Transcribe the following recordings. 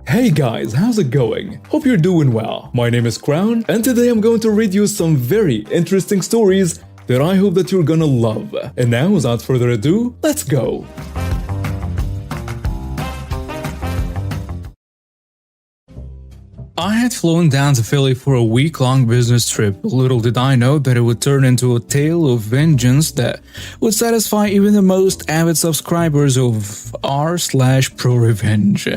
Hey guys, how's it going? Hope you're doing well. My name is Crown, and today I'm going to read you some very interesting stories that I hope that you're gonna love. And now, without further ado, let's go! I had flown down to Philly for a week-long business trip. Little did I know that it would turn into a tale of vengeance that would satisfy even the most avid subscribers of r/Pro Revenge.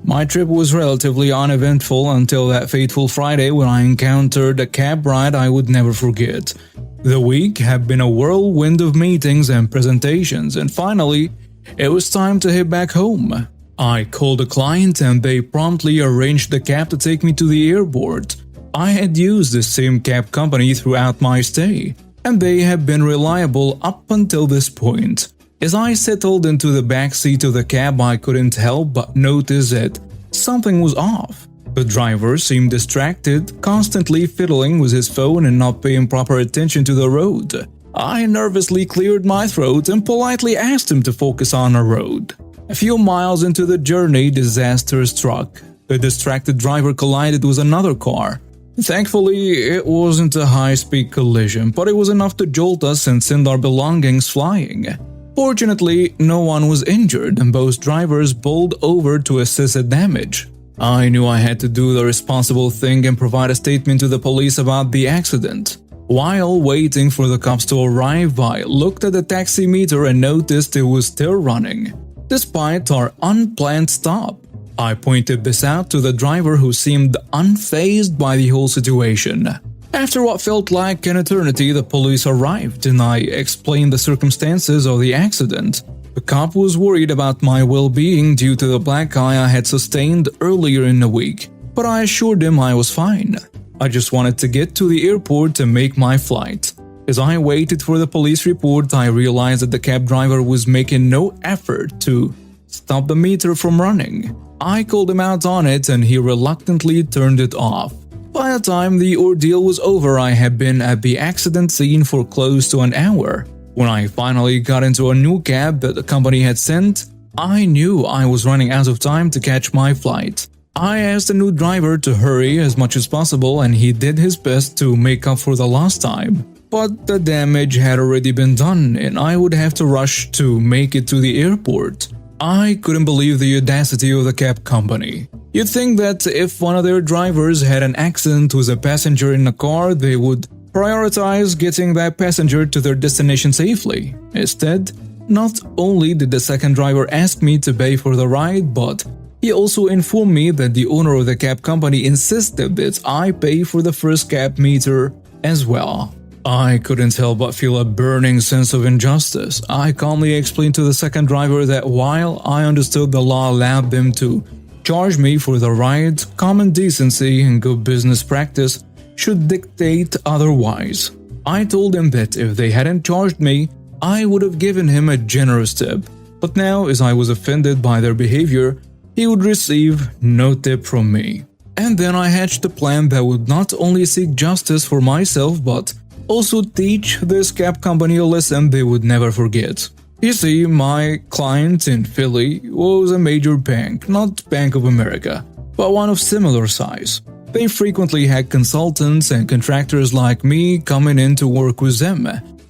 My trip was relatively uneventful until that fateful Friday when I encountered a cab ride I would never forget. The week had been a whirlwind of meetings and presentations, and finally, it was time to head back home. I called a client and they promptly arranged the cab to take me to the airport. I had used the same cab company throughout my stay, and they had been reliable up until this point. As I settled into the back seat of the cab, I couldn't help but notice that something was off. The driver seemed distracted, constantly fiddling with his phone and not paying proper attention to the road. I nervously cleared my throat and politely asked him to focus on the road. A few miles into the journey, disaster struck. The distracted driver collided with another car. Thankfully, it wasn't a high-speed collision, but it was enough to jolt us and send our belongings flying. Fortunately, no one was injured, and both drivers bowled over to assess the damage. I knew I had to do the responsible thing and provide a statement to the police about the accident. While waiting for the cops to arrive, I looked at the taxi meter and noticed it was still running, despite our unplanned stop. I pointed this out to the driver, who seemed unfazed by the whole situation. After what felt like an eternity, the police arrived and I explained the circumstances of the accident. The cop was worried about my well-being due to the black eye I had sustained earlier in the week, but I assured him I was fine. I just wanted to get to the airport and make my flight. As I waited for the police report, I realized that the cab driver was making no effort to stop the meter from running. I called him out on it and he reluctantly turned it off. By the time the ordeal was over, I had been at the accident scene for close to an hour. When I finally got into a new cab that the company had sent, I knew I was running out of time to catch my flight. I asked the new driver to hurry as much as possible, and he did his best to make up for the lost time. But the damage had already been done, and I would have to rush to make it to the airport. I couldn't believe the audacity of the cab company. You'd think that if one of their drivers had an accident with a passenger in the car, they would prioritize getting that passenger to their destination safely. Instead, not only did the second driver ask me to pay for the ride, but he also informed me that the owner of the cab company insisted that I pay for the first cab meter as well. I couldn't help but feel a burning sense of injustice. I calmly explained to the second driver that while I understood the law allowed them to charge me for the ride, common decency and good business practice should dictate otherwise. I told him that if they hadn't charged me, I would have given him a generous tip. But now, as I was offended by their behavior, he would receive no tip from me. And then I hatched a plan that would not only seek justice for myself, but also teach this cab company a lesson they would never forget. You see, my client in Philly was a major bank, not Bank of America, but one of similar size. They frequently had consultants and contractors like me coming in to work with them,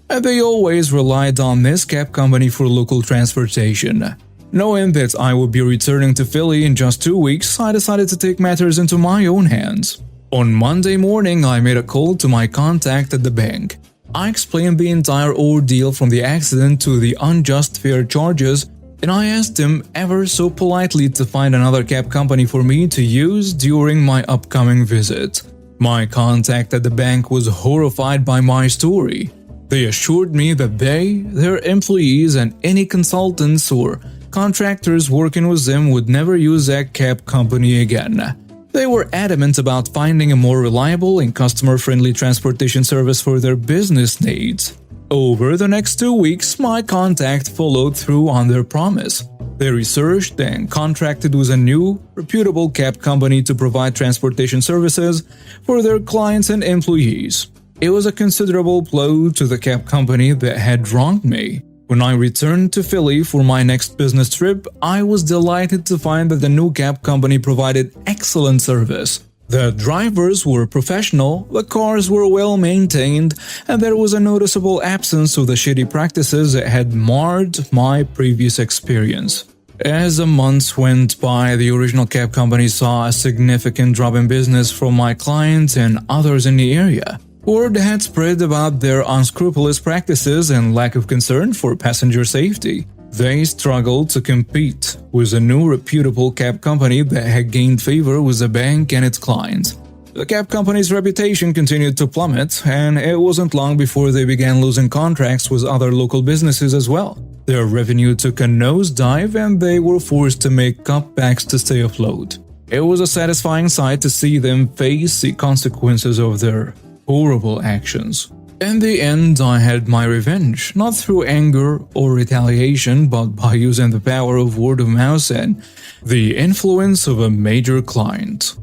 and they always relied on this cab company for local transportation. Knowing that I would be returning to Philly in just 2 weeks, I decided to take matters into my own hands. On Monday morning, I made a call to my contact at the bank. I explained the entire ordeal from the accident to the unjust fare charges, and I asked him ever so politely to find another cab company for me to use during my upcoming visit. My contact at the bank was horrified by my story. They assured me that they, their employees, and any consultants or contractors working with them would never use that cab company again. They were adamant about finding a more reliable and customer-friendly transportation service for their business needs. Over the next 2 weeks, my contact followed through on their promise. They researched and contracted with a new, reputable cab company to provide transportation services for their clients and employees. It was a considerable blow to the cab company that had wronged me. When I returned to Philly for my next business trip, I was delighted to find that the new cab company provided excellent service. The drivers were professional, the cars were well maintained, and there was a noticeable absence of the shitty practices that had marred my previous experience. As the months went by, the original cab company saw a significant drop in business from my clients and others in the area. Word had spread about their unscrupulous practices and lack of concern for passenger safety. They struggled to compete with a new reputable cab company that had gained favor with the bank and its clients. The cab company's reputation continued to plummet, and it wasn't long before they began losing contracts with other local businesses as well. Their revenue took a nosedive, and they were forced to make cutbacks to stay afloat. It was a satisfying sight to see them face the consequences of their horrible actions. In the end, I had my revenge, not through anger or retaliation, but by using the power of word of mouth and the influence of a major client.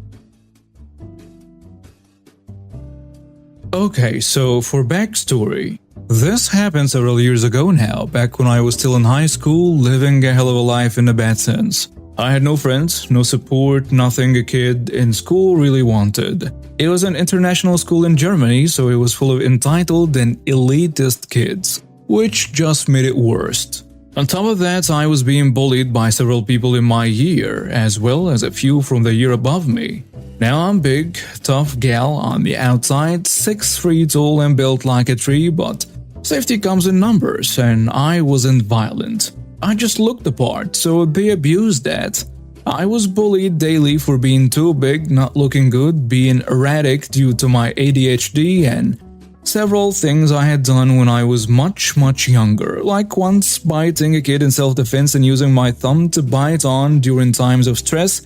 Okay, so for backstory, this happened several years ago now, back when I was still in high school, living a hell of a life in a bad sense. I had no friends, no support, nothing a kid in school really wanted. It was an international school in Germany, so it was full of entitled and elitist kids, which just made it worse. On top of that, I was being bullied by several people in my year, as well as a few from the year above me. Now I'm big, tough gal on the outside, 6'3" tall and built like a tree, but safety comes in numbers, and I wasn't violent. I just looked the part, so they abused that. I was bullied daily for being too big, not looking good, being erratic due to my ADHD, and several things I had done when I was much younger, like once biting a kid in self-defense and using my thumb to bite on during times of stress,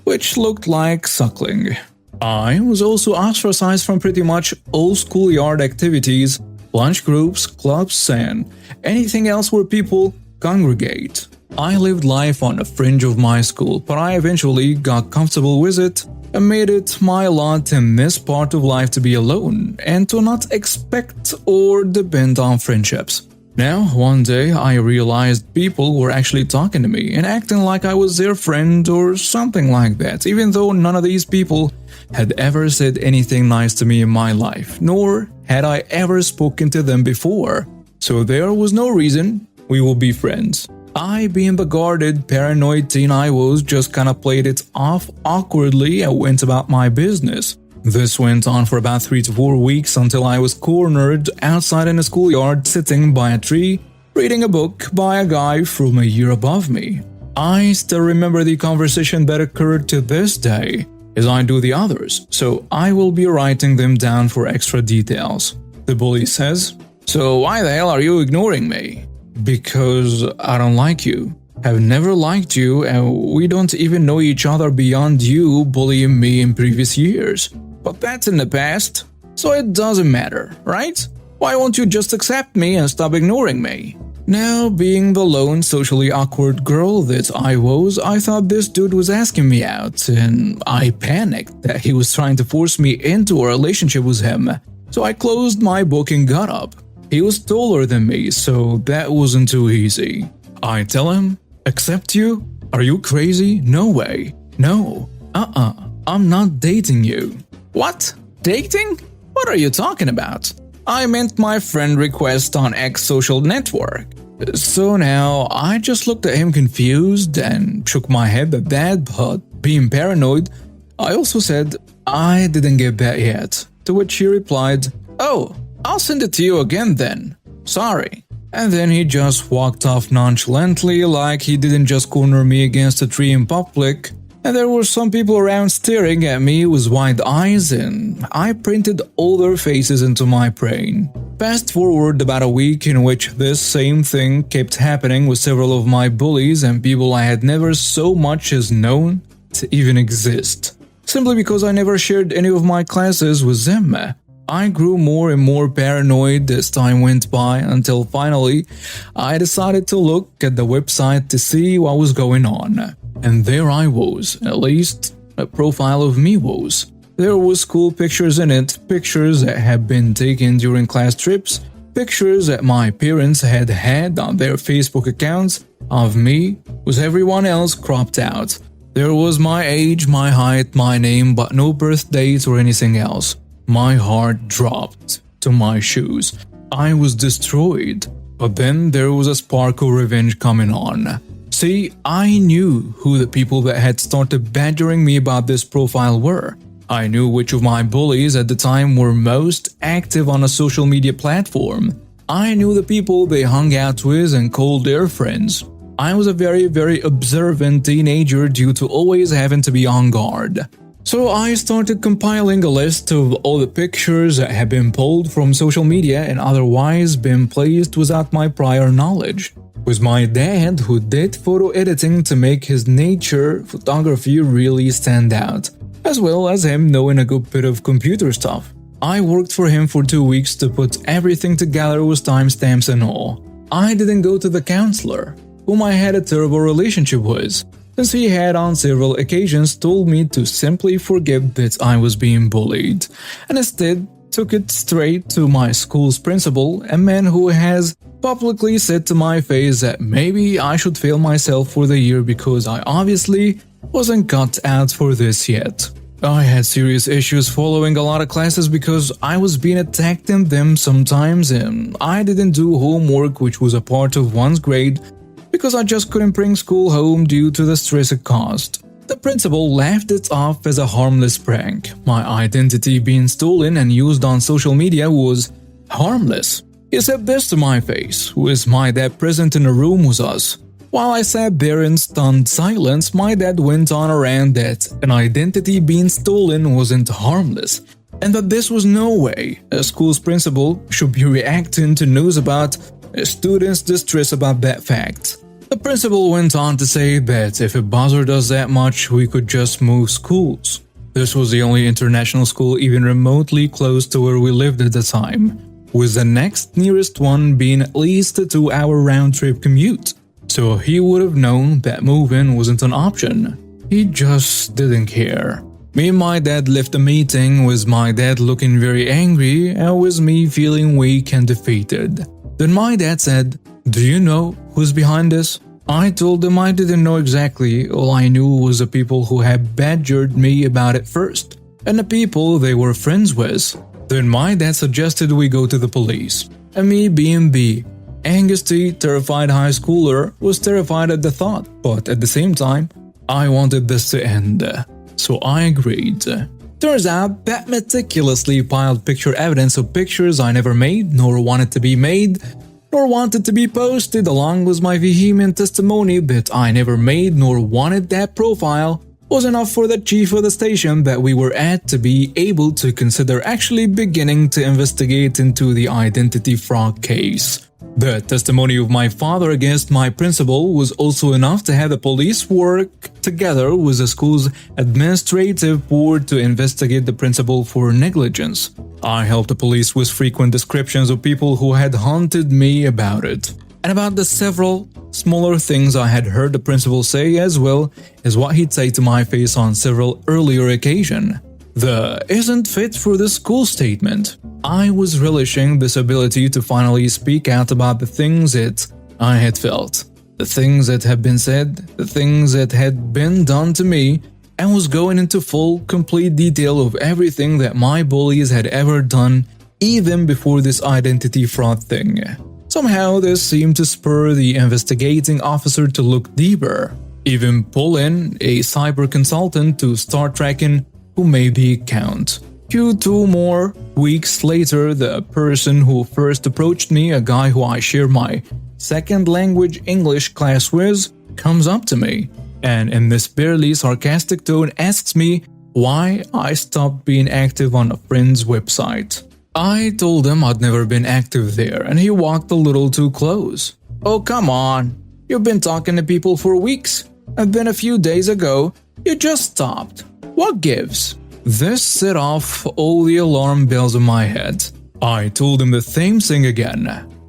which looked like suckling. I was also ostracized from pretty much all schoolyard activities, lunch groups, clubs, and anything else where people congregate. I lived life on the fringe of my school, but I eventually got comfortable with it and made it my lot in this part of life to be alone and to not expect or depend on friendships. Now, one day, I realized people were actually talking to me and acting like I was their friend or something like that, even though none of these people had ever said anything nice to me in my life, nor had I ever spoken to them before. So there was no reason we will be friends. I, being the guarded, paranoid teen I was, just kinda played it off awkwardly and went about my business. This went on for about 3 to 4 weeks until I was cornered outside in a schoolyard sitting by a tree, reading a book by a guy from a year above me. I still remember the conversation that occurred to this day, as I do the others, so I will be writing them down for extra details. The bully says, "So why the hell are you ignoring me?" "Because I don't like you. Have never liked you, and we don't even know each other beyond you bullying me in previous years. But that's in the past, so it doesn't matter, right? Why won't you just accept me and stop ignoring me?" Now, being the lone socially awkward girl that I was, I thought this dude was asking me out, and I panicked that he was trying to force me into a relationship with him. So I closed my book and got up. He was taller than me, so that wasn't too easy. I tell him, "Accept you? Are you crazy? No way. No. I'm not dating you." "What? Dating? What are you talking about?" "I meant my friend request on X social network." So now I just looked at him confused and shook my head at that, but being paranoid, I also said, "I didn't get that yet." To which he replied, "Oh, I'll send it to you again then. Sorry." And then he just walked off nonchalantly, like he didn't just corner me against a tree in public. And there were some people around staring at me with wide eyes, and I printed all their faces into my brain. Fast forward about a week in which this same thing kept happening with several of my bullies and people I had never so much as known to even exist. Simply because I never shared any of my classes with them. I grew more and more paranoid as time went by until finally I decided to look at the website to see what was going on. And there I was, at least a profile of me was. There was cool pictures in it, pictures that had been taken during class trips, pictures that my parents had had on their Facebook accounts of me with everyone else cropped out. There was my age, my height, my name, but no birth date or anything else. My heart dropped to my shoes. I was destroyed. But then there was a spark of revenge coming on. See, I knew who the people that had started badgering me about this profile were. I knew which of my bullies at the time were most active on a social media platform. I knew the people they hung out with and called their friends. I was a very observant teenager due to always having to be on guard. So I started compiling a list of all the pictures that had been pulled from social media and otherwise been placed without my prior knowledge. With my dad, who did photo editing to make his nature photography really stand out, as well as him knowing a good bit of computer stuff. I worked for him for 2 weeks to put everything together with timestamps and all. I didn't go to the counselor, whom I had a terrible relationship with, since he had on several occasions told me to simply forget that I was being bullied, and instead took it straight to my school's principal, a man who has publicly said to my face that maybe I should fail myself for the year because I obviously wasn't cut out for this yet. I had serious issues following a lot of classes because I was being attacked in them sometimes and I didn't do homework, which was a part of one's grade, because I just couldn't bring school home due to the stress it caused. The principal laughed it off as a harmless prank. My identity being stolen and used on social media was harmless. He said this to my face, with my dad present in the room with us. While I sat there in stunned silence, my dad went on a rant that an identity being stolen wasn't harmless, and that this was no way a school's principal should be reacting to news about a student's distress about that fact. The principal went on to say that if it bothered us that much, we could just move schools. This was the only international school even remotely close to where we lived at the time, with the next nearest one being at least a 2-hour round-trip commute. So he would have known that moving wasn't an option. He just didn't care. Me and my dad left the meeting with my dad looking very angry and with me feeling weak and defeated. Then my dad said, "Do you know who's behind this?" I told him I didn't know exactly. All I knew was the people who had badgered me about it first, and the people they were friends with. Then my dad suggested we go to the police. And me being the angsty, terrified high schooler was terrified at the thought, but at the same time, I wanted this to end. So I agreed. Turns out that meticulously piled picture evidence of pictures I never made, nor wanted to be made, nor wanted to be posted, along with my vehement testimony that I never made nor wanted that profile, was enough for the chief of the station that we were at to be able to consider actually beginning to investigate into the identity fraud case. The testimony of my father against my principal was also enough to have the police work together with the school's administrative board to investigate the principal for negligence. I helped the police with frequent descriptions of people who had haunted me about it, and about the several smaller things I had heard the principal say, as well as what he'd say to my face on several earlier occasions. The "isn't fit for the school" statement. I was relishing this ability to finally speak out about the things that I had felt, the things that had been said, the things that had been done to me, and was going into full, complete detail of everything that my bullies had ever done, even before this identity fraud thing. Somehow this seemed to spur the investigating officer to look deeper, even pull in a cyber consultant to start tracking who made the account. 2 more weeks later, the person who first approached me, a guy who I share my second language English class with, comes up to me, and in this barely sarcastic tone asks me why I stopped being active on a friend's website. I told him I'd never been active there, and he walked a little too close. "Oh, come on. You've been talking to people for weeks, and then a few days ago, you just stopped. What gives?" This set off all the alarm bells in my head. I told him the same thing again,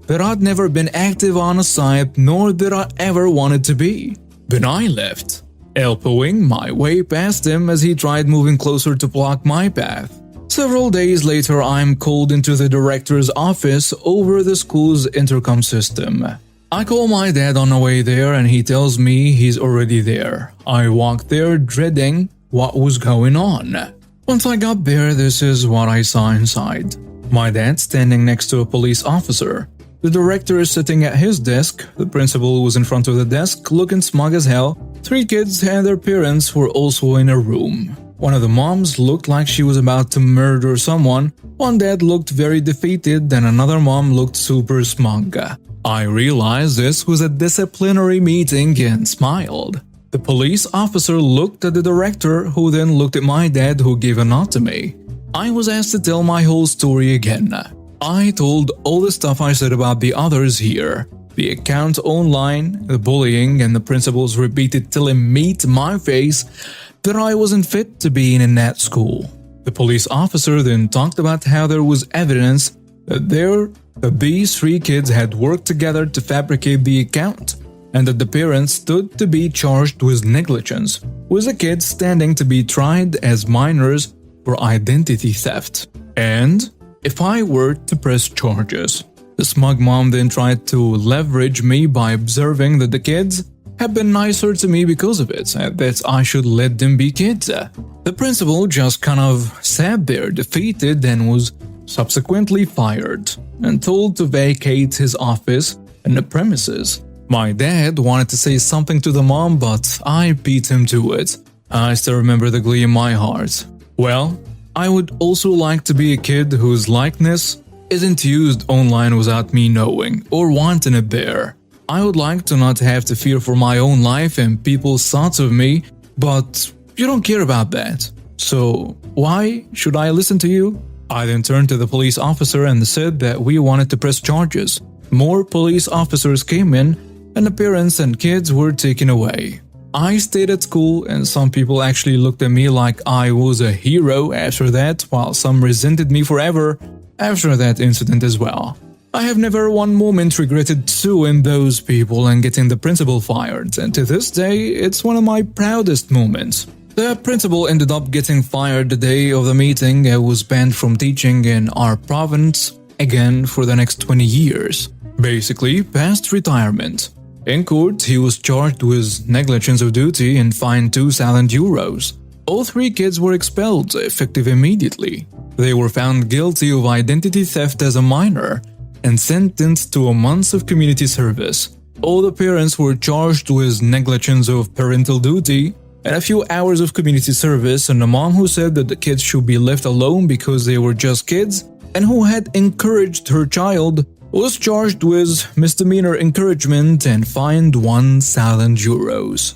that I'd never been active on a site, nor did I ever wanted to be. Then I left, elbowing my way past him as he tried moving closer to block my path. Several days later, I'm called into the director's office over the school's intercom system. I call my dad on the way there and he tells me he's already there. I walked there dreading what was going on. Once I got there, this is what I saw inside. My dad standing next to a police officer. The director is sitting at his desk. The principal was in front of the desk, looking smug as hell. 3 kids and their parents were also in a room. One of the moms looked like she was about to murder someone. One dad looked very defeated and another mom looked super smug. I realized this was a disciplinary meeting and smiled. The police officer looked at the director, who then looked at my dad, who gave a nod to me. I was asked to tell my whole story again. I told all the stuff I said about the others here. The account online, the bullying, and the principal's repeated telling me to my face that I wasn't fit to be in that school. The police officer then talked about how there was evidence that these 3 kids had worked together to fabricate the account, and that the parents stood to be charged with negligence, with the kids standing to be tried as minors for identity theft. And if I were to press charges. The smug mom then tried to leverage me by observing that the kids have been nicer to me because of it, and that I should let them be kids. The principal just kind of sat there defeated and was subsequently fired and told to vacate his office and the premises. My dad wanted to say something to the mom, but I beat him to it. I still remember the glee in my heart. Well, I would also like to be a kid whose likeness isn't used online without me knowing or wanting it there. I would like to not have to fear for my own life and people's thoughts of me, but you don't care about that. So why should I listen to you? I then turned to the police officer and said that we wanted to press charges. More police officers came in and the parents and kids were taken away. I stayed at school and some people actually looked at me like I was a hero after that, while some resented me forever after that incident as well. I have never one moment regretted suing those people and getting the principal fired, and to this day, it's one of my proudest moments. The principal ended up getting fired the day of the meeting and was banned from teaching in our province again for the next 20 years. Basically, past retirement. In court, he was charged with negligence of duty and fined €2,000. All 3 kids were expelled, effective immediately. They were found guilty of identity theft as a minor and sentenced to a month of community service. All the parents were charged with negligence of parental duty and a few hours of community service, and the mom who said that the kids should be left alone because they were just kids and who had encouraged her child was charged with misdemeanor encouragement and fined €1,000.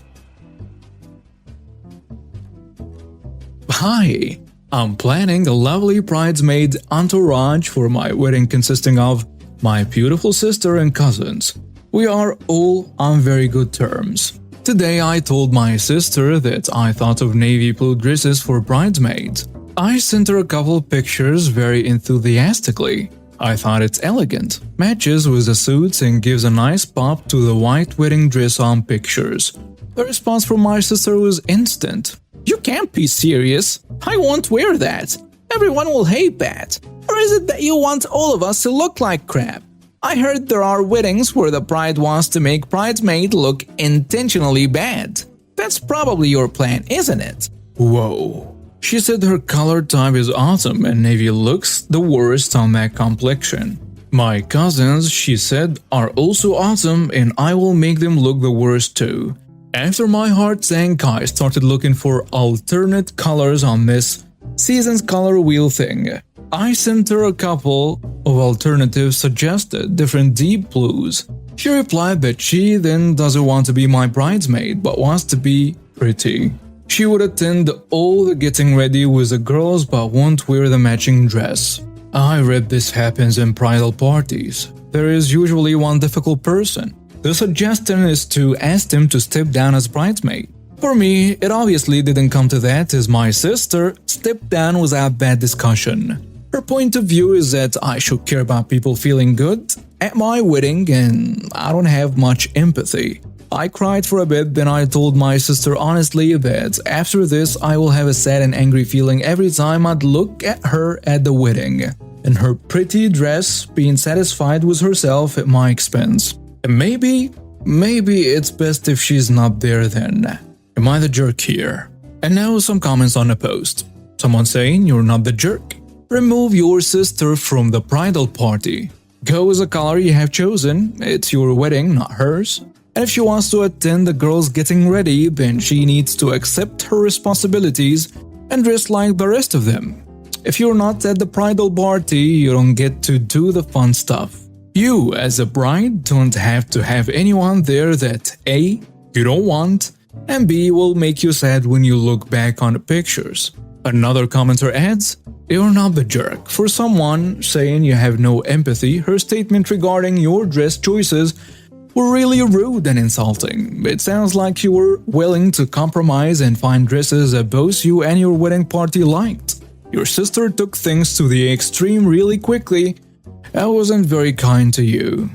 Hi, I'm planning a lovely bridesmaid entourage for my wedding consisting of my beautiful sister and cousins. We are all on very good terms. Today I told my sister that I thought of navy blue dresses for bridesmaids. I sent her a couple pictures very enthusiastically. I thought it's elegant, matches with the suits and gives a nice pop to the white wedding dress on pictures. The response from my sister was instant. "You can't be serious. I won't wear that. Everyone will hate that. Or is it that you want all of us to look like crap? I heard there are weddings where the bride wants to make bridesmaid look intentionally bad. That's probably your plan, isn't it?" Whoa. She said her color type is awesome and navy looks the worst on that complexion. My cousins, she said, are also awesome and I will make them look the worst too. After my heart sank, I started looking for alternate colors on this season's color wheel thing. I sent her a couple of alternatives suggested, different deep blues. She replied that she then doesn't want to be my bridesmaid but wants to be pretty. She would attend all the getting ready with the girls but won't wear the matching dress. I read this happens in bridal parties. There is usually one difficult person. The suggestion is to ask them to step down as bridesmaid. For me, it obviously didn't come to that as my sister stepped down without that discussion. Her point of view is that I should care about people feeling good at my wedding and I don't have much empathy. I cried for a bit, then I told my sister honestly that after this I will have a sad and angry feeling every time I'd look at her at the wedding, in her pretty dress, being satisfied with herself at my expense. And maybe it's best if she's not there then. Am I the jerk here? And now some comments on the post. Someone saying you're not the jerk. Remove your sister from the bridal party. Go with the color you have chosen. It's your wedding, not hers. And if she wants to attend the girls getting ready, then she needs to accept her responsibilities and dress like the rest of them. If you're not at the bridal party, you don't get to do the fun stuff. You, as a bride, don't have to have anyone there that A, you don't want, and B, will make you sad when you look back on the pictures. Another commenter adds, you're not the jerk. For someone saying you have no empathy, her statement regarding your dress choices were really rude and insulting. It sounds like you were willing to compromise and find dresses that both you and your wedding party liked. Your sister took things to the extreme really quickly. That wasn't very kind to you.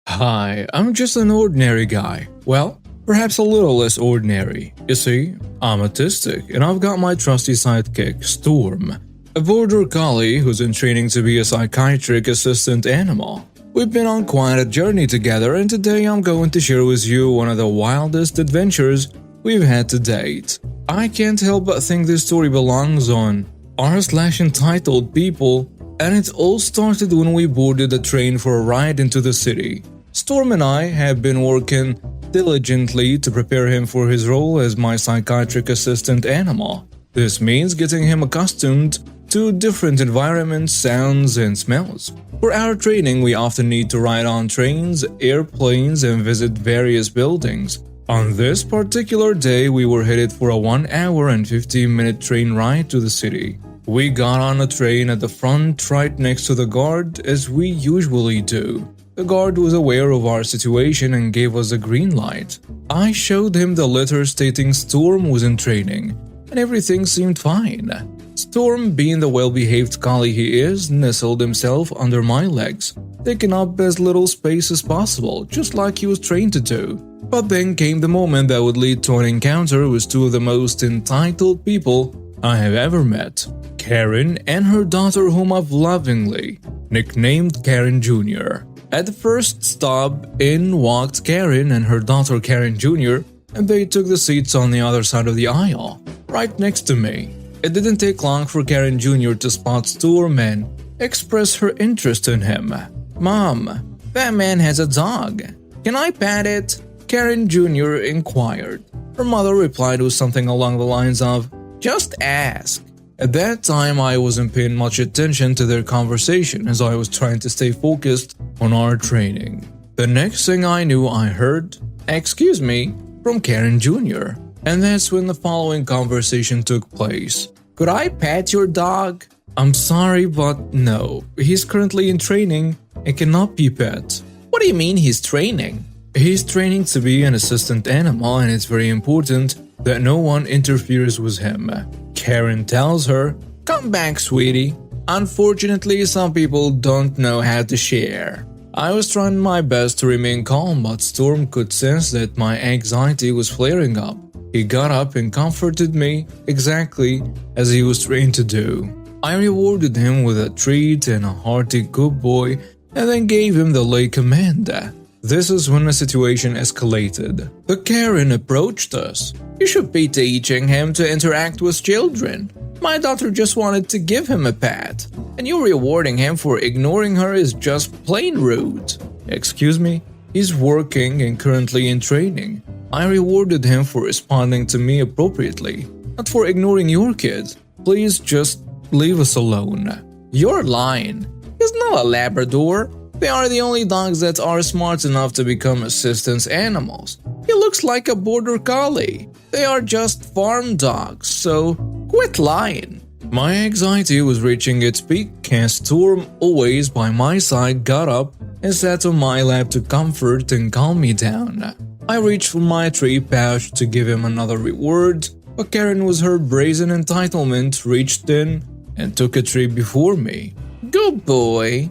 Hi, I'm just an ordinary guy. Well, perhaps a little less ordinary. You see, I'm autistic and I've got my trusty sidekick, Storm, a border collie who's in training to be a psychiatric assistant animal. We've been on quite a journey together, and today I'm going to share with you one of the wildest adventures we've had to date. I can't help but think this story belongs on r/entitled people, and it all started when we boarded a train for a ride into the city. Storm and I have been working diligently to prepare him for his role as my psychiatric assistant animal. This means getting him accustomed to different environments, sounds, and smells. For our training, we often need to ride on trains, airplanes, and visit various buildings. On this particular day, we were headed for a 1 hour and 15-minute train ride to the city. We got on a train at the front right next to the guard, as we usually do. The guard was aware of our situation and gave us a green light. I showed him the letter stating Storm was in training, and everything seemed fine. Storm, being the well-behaved collie he is, nestled himself under my legs, taking up as little space as possible, just like he was trained to do. But then came the moment that would lead to an encounter with two of the most entitled people I have ever met, Karen and her daughter, whom I've lovingly nicknamed Karen Jr. At the first stop, in walked Karen and her daughter Karen Jr., and they took the seats on the other side of the aisle, right next to me. It didn't take long for Karen Jr. to spot Storm and express her interest in him. "Mom, that man has a dog. Can I pet it?" Karen Jr. inquired. Her mother replied with something along the lines of, "Just ask." At that time, I wasn't paying much attention to their conversation as I was trying to stay focused on our training. The next thing I knew, I heard, "Excuse me," from Karen Jr. And that's when the following conversation took place. "Could I pet your dog?" "I'm sorry, but no. He's currently in training and cannot be pet." "What do you mean he's training?" "He's training to be an assistant animal, and it's very important that no one interferes with him." Karen tells her, "Come back, sweetie. Unfortunately, some people don't know how to share." I was trying my best to remain calm, but Storm could sense that my anxiety was flaring up. He got up and comforted me exactly as he was trained to do. I rewarded him with a treat and a hearty good boy, and then gave him the lay command. This is when the situation escalated. The Karen approached us. "You should be teaching him to interact with children. My daughter just wanted to give him a pat, and you rewarding him for ignoring her is just plain rude." "Excuse me? He's working and currently in training. I rewarded him for responding to me appropriately, not for ignoring your kid. Please just leave us alone." "You're lying. He's not a Labrador. They are the only dogs that are smart enough to become assistance animals. He looks like a border collie. They are just farm dogs, so quit lying." My anxiety was reaching its peak as Storm, always by my side, got up and sat on my lap to comfort and calm me down. I reached for my tree pouch to give him another reward, but Karen, with her brazen entitlement, reached in and took a treat before me. "Good boy."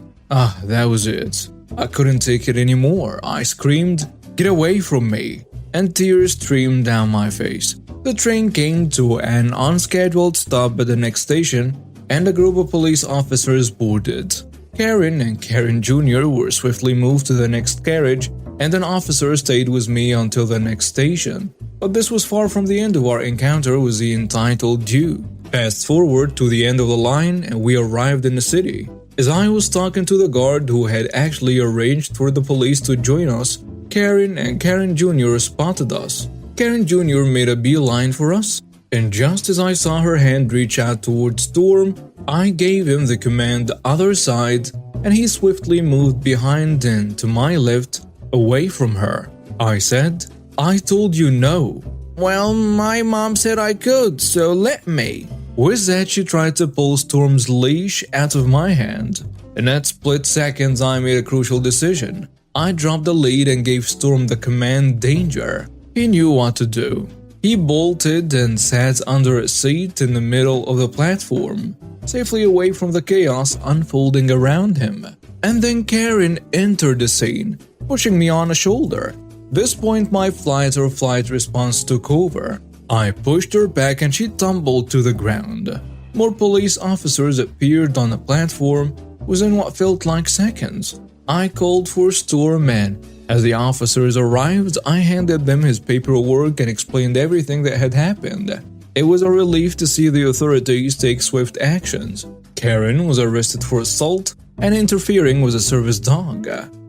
That was it. I couldn't take it anymore. I screamed, "Get away from me!" and tears streamed down my face. The train came to an unscheduled stop at the next station, and a group of police officers boarded. Karen and Karen Jr. were swiftly moved to the next carriage, and an officer stayed with me until the next station. But this was far from the end of our encounter with the entitled Jew. Fast forward to the end of the line, and we arrived in the city. As I was talking to the guard who had actually arranged for the police to join us, Karen and Karen Jr. spotted us. Karen Jr. made a beeline for us, and just as I saw her hand reach out towards Storm, I gave him the command "other side," and he swiftly moved behind and to my left, away from her. I said, "I told you no." "Well, my mom said I could, so let me." With that, she tried to pull Storm's leash out of my hand. In that split seconds, I made a crucial decision. I dropped the lead and gave Storm the command "danger." He knew what to do. He bolted and sat under a seat in the middle of the platform, safely away from the chaos unfolding around him. And then Karen entered the scene, pushing me on a shoulder. This point, my fight or flight response took over. I pushed her back and she tumbled to the ground. More police officers appeared on the platform within what felt like seconds. I called for Storm, and as the officers arrived, I handed them his paperwork and explained everything that had happened. It was a relief to see the authorities take swift actions. Karen was arrested for assault and interfering with a service dog.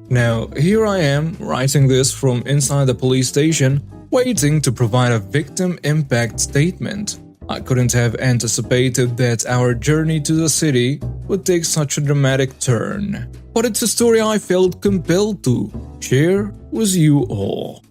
Now, here I am, writing this from inside the police station, waiting to provide a victim impact statement. I couldn't have anticipated that our journey to the city would take such a dramatic turn. But it's a story I felt compelled to share with you all.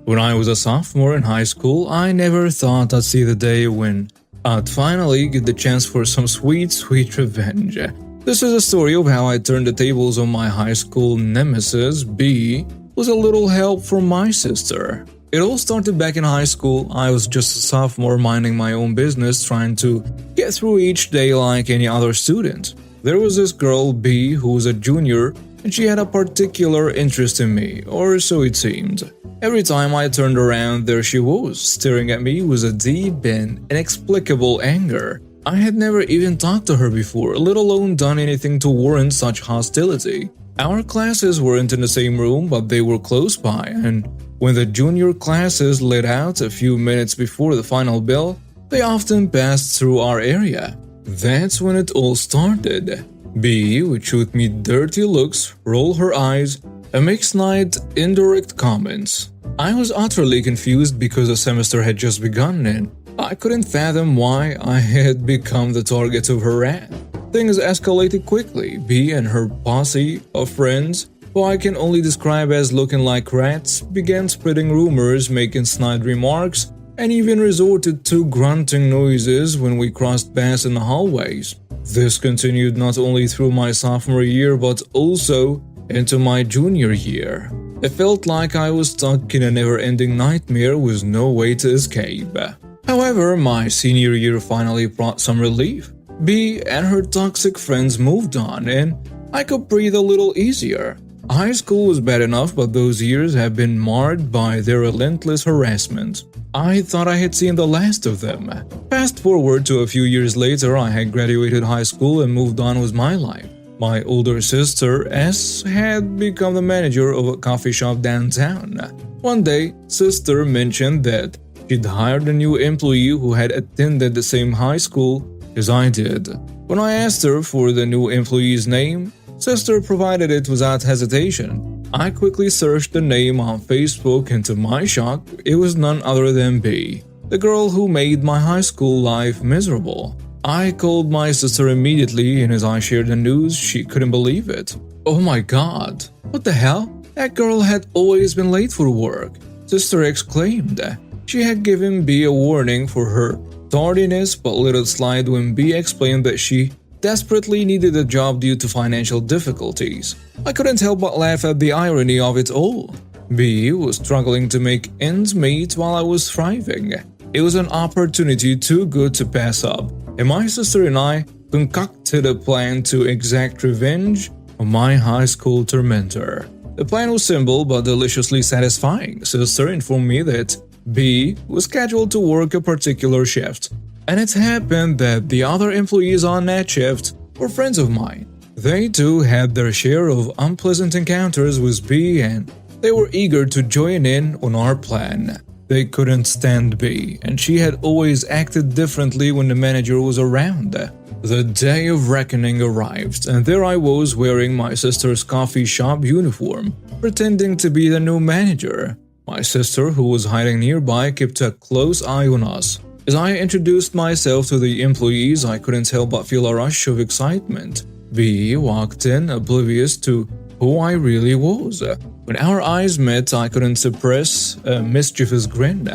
When I was a sophomore in high school, I never thought I'd see the day when I'd finally get the chance for some sweet revenge. This is a story of how I turned the tables on my high school nemesis, B, with a little help from my sister. It all started back in high school. I was just a sophomore minding my own business, trying to get through each day like any other student. There was this girl, B, who was a junior, and she had a particular interest in me, or so it seemed. Every time I turned around, there she was, staring at me with a deep and inexplicable anger. I had never even talked to her before, let alone done anything to warrant such hostility. Our classes weren't in the same room, but they were close by, and when the junior classes let out a few minutes before the final bell, they often passed through our area. That's when it all started. B would shoot me dirty looks, roll her eyes, and make snide, indirect comments. I was utterly confused because the semester had just begun and I couldn't fathom why I had become the target of her wrath. Things escalated quickly. B and her posse of friends, who I can only describe as looking like rats, began spreading rumors, making snide remarks, and even resorted to grunting noises when we crossed paths in the hallways. This continued not only through my sophomore year but also into my junior year. It felt like I was stuck in a never-ending nightmare with no way to escape. However, my senior year finally brought some relief. B and her toxic friends moved on, and I could breathe a little easier. High school was bad enough, but those years have been marred by their relentless harassment. I thought I had seen the last of them. Fast forward to a few years later, I had graduated high school and moved on with my life. My older sister, S, had become the manager of a coffee shop downtown. One day, sister mentioned that she'd hired a new employee who had attended the same high school as I did. When I asked her for the new employee's name, sister provided it without hesitation. I quickly searched the name on Facebook, and to my shock, it was none other than B, the girl who made my high school life miserable. I called my sister immediately, and as I shared the news, she couldn't believe it. "Oh my god, what the hell? That girl had always been late for work," sister exclaimed. She had given B a warning for her tardiness, but let it slide when B explained that she desperately needed a job due to financial difficulties. I couldn't help but laugh at the irony of it all. B was struggling to make ends meet while I was thriving. It was an opportunity too good to pass up, and my sister and I concocted a plan to exact revenge on my high school tormentor. The plan was simple but deliciously satisfying. Sister informed me that B was scheduled to work a particular shift, and it happened that the other employees on that shift were friends of mine. They too had their share of unpleasant encounters with B, and they were eager to join in on our plan. They couldn't stand B, and she had always acted differently when the manager was around. The day of reckoning arrived, and there I was wearing my sister's coffee shop uniform, pretending to be the new manager. My sister, who was hiding nearby, kept a close eye on us. As I introduced myself to the employees, I couldn't help but feel a rush of excitement. B walked in, oblivious to who I really was. When our eyes met, I couldn't suppress a mischievous grin.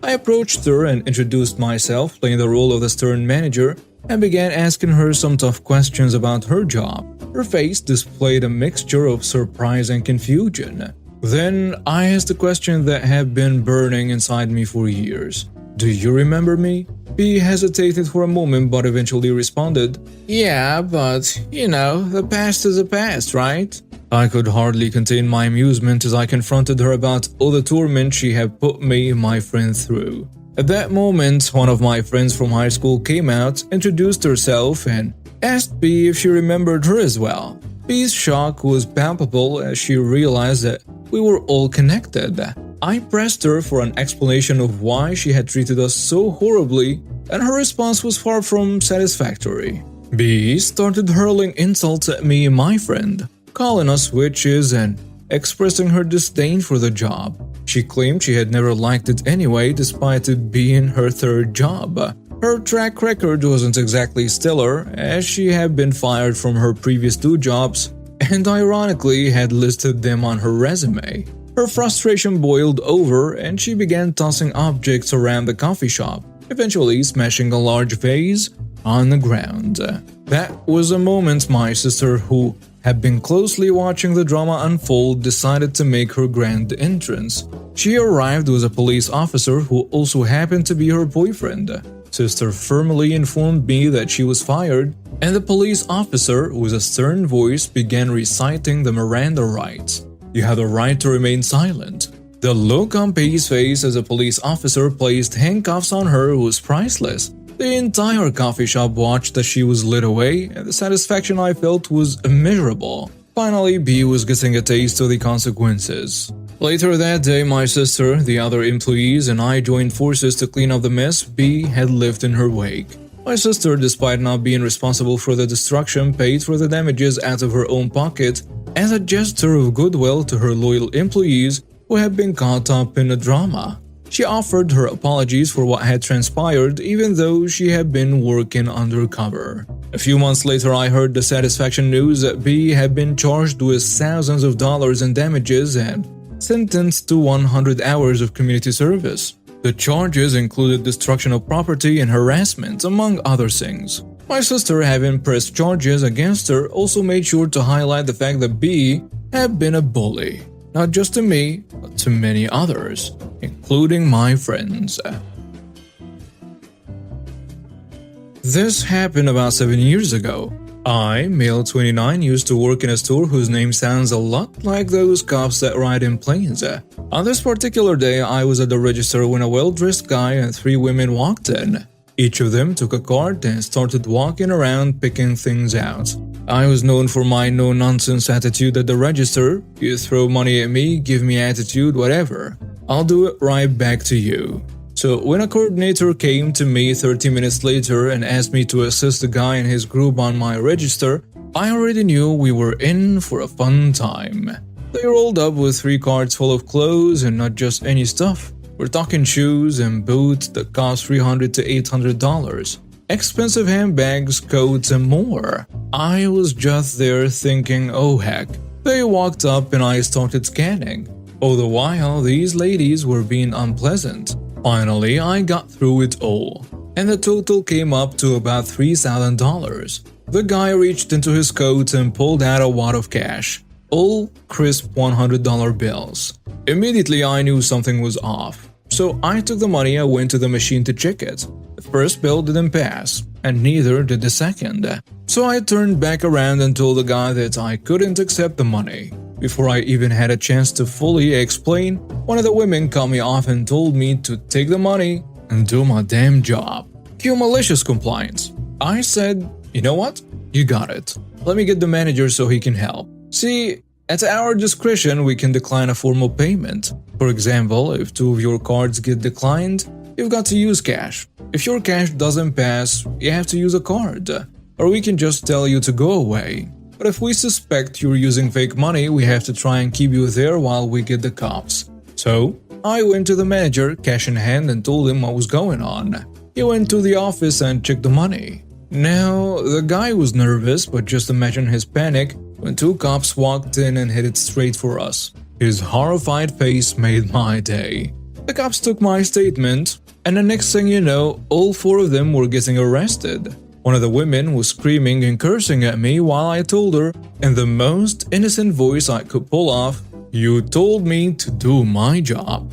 I approached her and introduced myself, playing the role of the stern manager, and began asking her some tough questions about her job. Her face displayed a mixture of surprise and confusion. Then I asked a question that had been burning inside me for years. "Do you remember me?" B hesitated for a moment but eventually responded, "Yeah, but, the past is the past, right?" I could hardly contain my amusement as I confronted her about all the torment she had put me and my friend through. At that moment, one of my friends from high school came out, introduced herself, and asked B if she remembered her as well. B's shock was palpable as she realized that we were all connected. I pressed her for an explanation of why she had treated us so horribly, and her response was far from satisfactory. B started hurling insults at me and my friend, calling us witches and expressing her disdain for the job. She claimed she had never liked it anyway, despite it being her third job. Her track record wasn't exactly stellar, as she had been fired from her previous 2 jobs and ironically had listed them on her resume. Her frustration boiled over and she began tossing objects around the coffee shop, eventually smashing a large vase on the ground. That was the moment my sister, who had been closely watching the drama unfold, decided to make her grand entrance. She arrived with a police officer who also happened to be her boyfriend. Sister firmly informed me that she was fired, and the police officer, with a stern voice, began reciting the Miranda rights. "You have the right to remain silent." The look on Peggy's face as a police officer placed handcuffs on her was priceless. The entire coffee shop watched as she was led away, and the satisfaction I felt was immeasurable. Finally, B was getting a taste of the consequences. Later that day, my sister, the other employees, and I joined forces to clean up the mess B had left in her wake. My sister, despite not being responsible for the destruction, paid for the damages out of her own pocket as a gesture of goodwill to her loyal employees who had been caught up in the drama. She offered her apologies for what had transpired, even though she had been working undercover. A few months later, I heard the satisfaction news that B had been charged with thousands of dollars in damages and sentenced to 100 hours of community service. The charges included destruction of property and harassment, among other things. My sister, having pressed charges against her, also made sure to highlight the fact that B had been a bully. Not just to me, but to many others, including my friends. This happened about 7 years ago. I, male 29, used to work in a store whose name sounds a lot like those cops that ride in planes. On this particular day, I was at the register when a well-dressed guy and 3 women walked in. Each of them took a cart and started walking around picking things out. I was known for my no-nonsense attitude at the register. You throw money at me, give me attitude, whatever. I'll do it right back to you. So when a coordinator came to me 30 minutes later and asked me to assist the guy and his group on my register, I already knew we were in for a fun time. They rolled up with 3 carts full of clothes, and not just any stuff. We're talking shoes and boots that cost $300 to $800. Expensive handbags, coats, and more. I was just there thinking, oh heck. They walked up and I started scanning. All the while, these ladies were being unpleasant. Finally, I got through it all, and the total came up to about $3,000. The guy reached into his coat and pulled out a wad of cash, all crisp $100 bills. Immediately, I knew something was off. So I took the money and went to the machine to check it. The first bill didn't pass, and neither did the second. So I turned back around and told the guy that I couldn't accept the money. Before I even had a chance to fully explain, one of the women cut me off and told me to take the money and do my damn job. Cue malicious compliance. I said, you know what? You got it. Let me get the manager so he can help. See, at our discretion, we can decline a formal payment. For example, if 2 of your cards get declined, you've got to use cash. If your cash doesn't pass, you have to use a card. Or we can just tell you to go away. But if we suspect you're using fake money, we have to try and keep you there while we get the cops. So, I went to the manager, cash in hand, and told him what was going on. He went to the office and checked the money. Now, the guy was nervous, but just imagine his panic when 2 cops walked in and headed straight for us. His horrified face made my day. The cops took my statement, and the next thing you know, all 4 of them were getting arrested. One of the women was screaming and cursing at me while I told her, in the most innocent voice I could pull off, "You told me to do my job."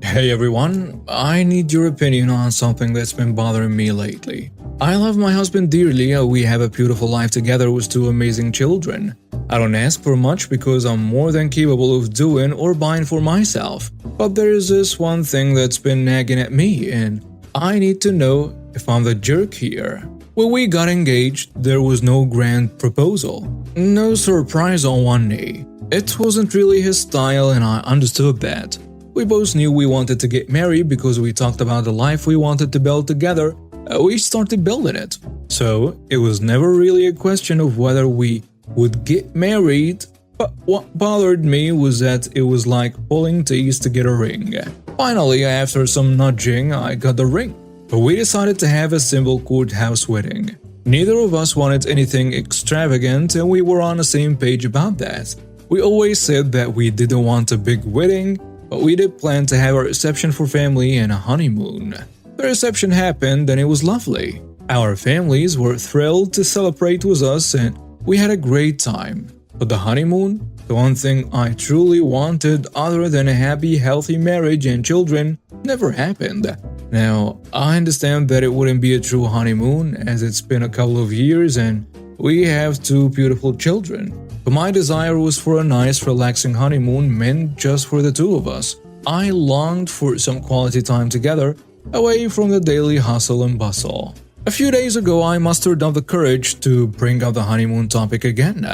Hey everyone, I need your opinion on something that's been bothering me lately. I love my husband dearly, we have a beautiful life together with 2 amazing children. I don't ask for much because I'm more than capable of doing or buying for myself. But there's this one thing that's been nagging at me, and I need to know if I'm the jerk here. When we got engaged, there was no grand proposal. No surprise on one knee. It wasn't really his style, and I understood that. We both knew we wanted to get married because we talked about the life we wanted to build together. We started building it. So, it was never really a question of whether we would get married, but what bothered me was that it was like pulling teeth to get a ring. Finally, after some nudging, I got the ring. But we decided to have a simple courthouse wedding. Neither of us wanted anything extravagant, and we were on the same page about that. We always said that we didn't want a big wedding, but we did plan to have a reception for family and a honeymoon. The reception happened and it was lovely. Our families were thrilled to celebrate with us and we had a great time. But the honeymoon, the one thing I truly wanted other than a happy, healthy marriage and children, never happened. Now, I understand that it wouldn't be a true honeymoon as it's been a couple of years and we have 2 beautiful children. But my desire was for a nice, relaxing honeymoon meant just for the 2 of us. I longed for some quality time together, away from the daily hustle and bustle. A few days ago, I mustered up the courage to bring up the honeymoon topic again.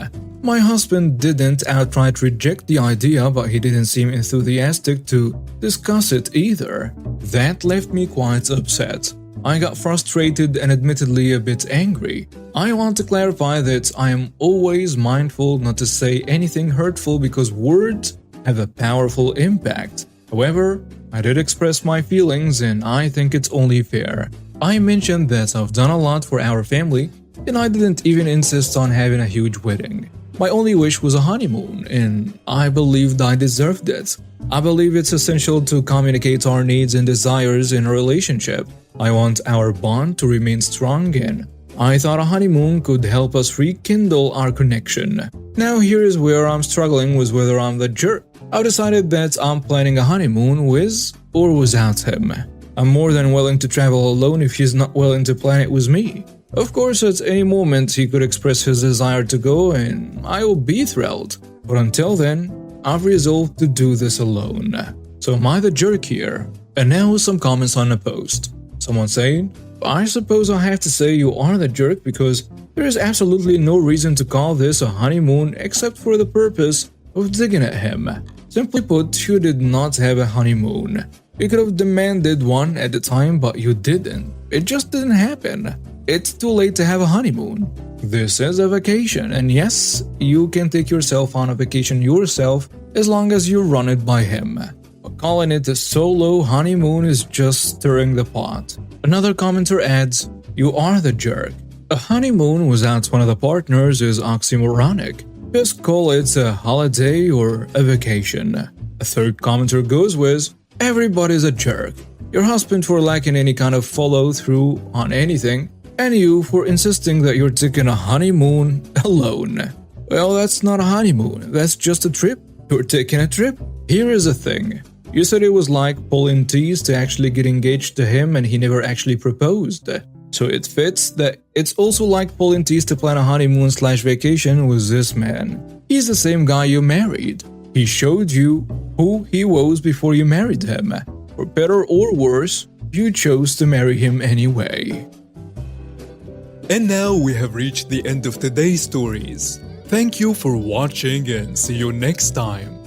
My husband didn't outright reject the idea, but he didn't seem enthusiastic to discuss it either. That left me quite upset. I got frustrated and admittedly a bit angry. I want to clarify that I am always mindful not to say anything hurtful because words have a powerful impact. However, I did express my feelings and I think it's only fair. I mentioned that I've done a lot for our family and I didn't even insist on having a huge wedding. My only wish was a honeymoon and I believed I deserved it. I believe it's essential to communicate our needs and desires in a relationship. I want our bond to remain strong and I thought a honeymoon could help us rekindle our connection. Now here is where I'm struggling with whether I'm the jerk. I've decided that I'm planning a honeymoon with or without him. I'm more than willing to travel alone if he's not willing to plan it with me. Of course, at any moment he could express his desire to go and I will be thrilled. But until then, I've resolved to do this alone. So am I the jerk here? And now some comments on the post. Someone saying, I suppose I have to say you are the jerk because there is absolutely no reason to call this a honeymoon except for the purpose of digging at him. Simply put, you did not have a honeymoon. You could have demanded one at the time, but you didn't. It just didn't happen. It's too late to have a honeymoon. This is a vacation, and yes, you can take yourself on a vacation yourself as long as you run it by him. But calling it a solo honeymoon is just stirring the pot. Another commenter adds, you are the jerk. A honeymoon without one of the partners is oxymoronic. Just call it a holiday or a vacation. A third commenter goes with, everybody's a jerk. Your husband for lacking any kind of follow-through on anything, and you for insisting that you're taking a honeymoon alone. Well, that's not a honeymoon, that's just a trip. You're taking a trip. Here is the thing. You said it was like pulling teeth to actually get engaged to him and he never actually proposed. So it fits that it's also like pulling teeth to plan a honeymoon/vacation with this man. He's the same guy you married. He showed you who he was before you married him. For better or worse, you chose to marry him anyway. And now we have reached the end of today's stories. Thank you for watching and see you next time.